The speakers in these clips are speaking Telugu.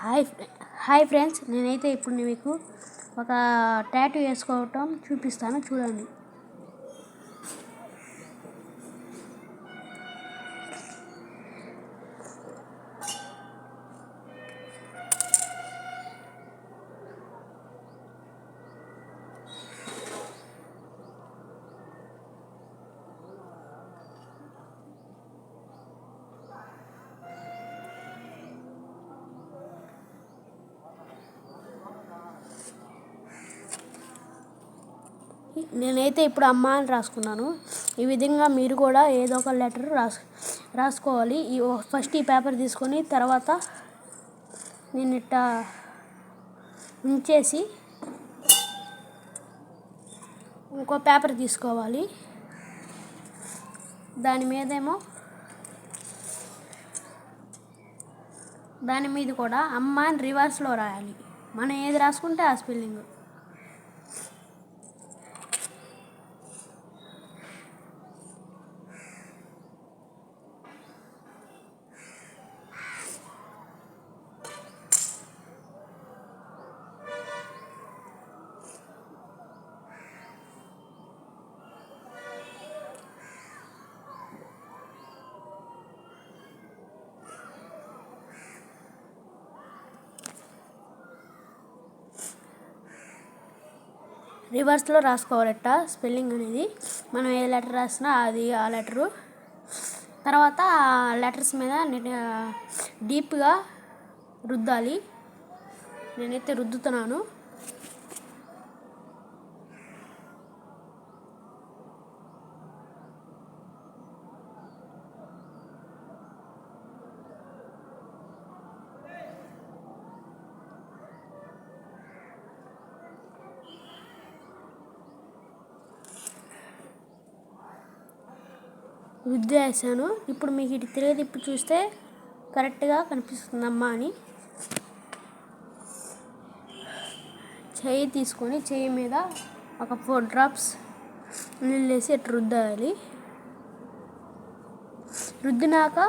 హాయ్ హాయ్ ఫ్రెండ్స్, నేనైతే ఇప్పుడు మీకు ఒక టాటూ వేసుకోవటం చూపిస్తాను, చూడండి. నేనైతే ఇప్పుడు అమ్మ అని రాసుకున్నాను. ఈ విధంగా మీరు కూడా ఏదో ఒక లెటర్ రాసుకోవాలి. ఫస్ట్ ఈ పేపర్ తీసుకొని తర్వాత నేను ఇట్లా ఉంచేసి ఇంకో పేపర్ తీసుకోవాలి. దాని మీద కూడా అమ్మ అని రివర్స్లో రాయాలి. మనం ఏది రాసుకుంటే ఆ స్పెల్లింగ్. రివర్స్లో రాసుకోవాలట స్పెల్లింగ్ అనేది. మనం ఏ లెటర్ రాసినా అది ఆ లెటరు. తర్వాత ఆ లెటర్స్ మీద డీప్గా రుద్దాలి. నేనైతే రుద్దుతున్నాను. వేసాను. ఇప్పుడు మీకు ఇటు తిరిగి చూస్తే కరెక్ట్గా కనిపిస్తుందమ్మా అని. చెయ్యి తీసుకొని చెయ్యి మీద ఒక 4 drops నీళ్ళు వేసి ఇట్లా రుద్దాలి. రుద్దినాక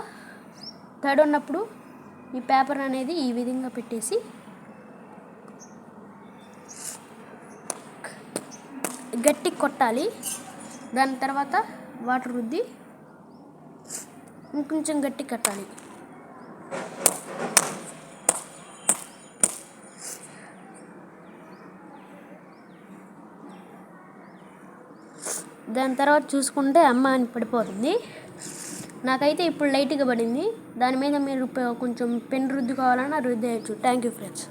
తడి ఉన్నప్పుడు ఈ పేపర్ అనేది ఈ విధంగా పెట్టేసి గట్టి కొట్టాలి. దాని తర్వాత వాటర్ రుద్ది ఇంకొంచెం గట్టి కట్టాలి. దాని తర్వాత చూసుకుంటే అమ్మ అని పడిపోతుంది. నాకైతే ఇప్పుడు లైట్గా పడింది. దాని మీద మీరు కొంచెం పెన్ రుద్దుకోవాలన్నా రుద్దేయచ్చు. Thank you friends.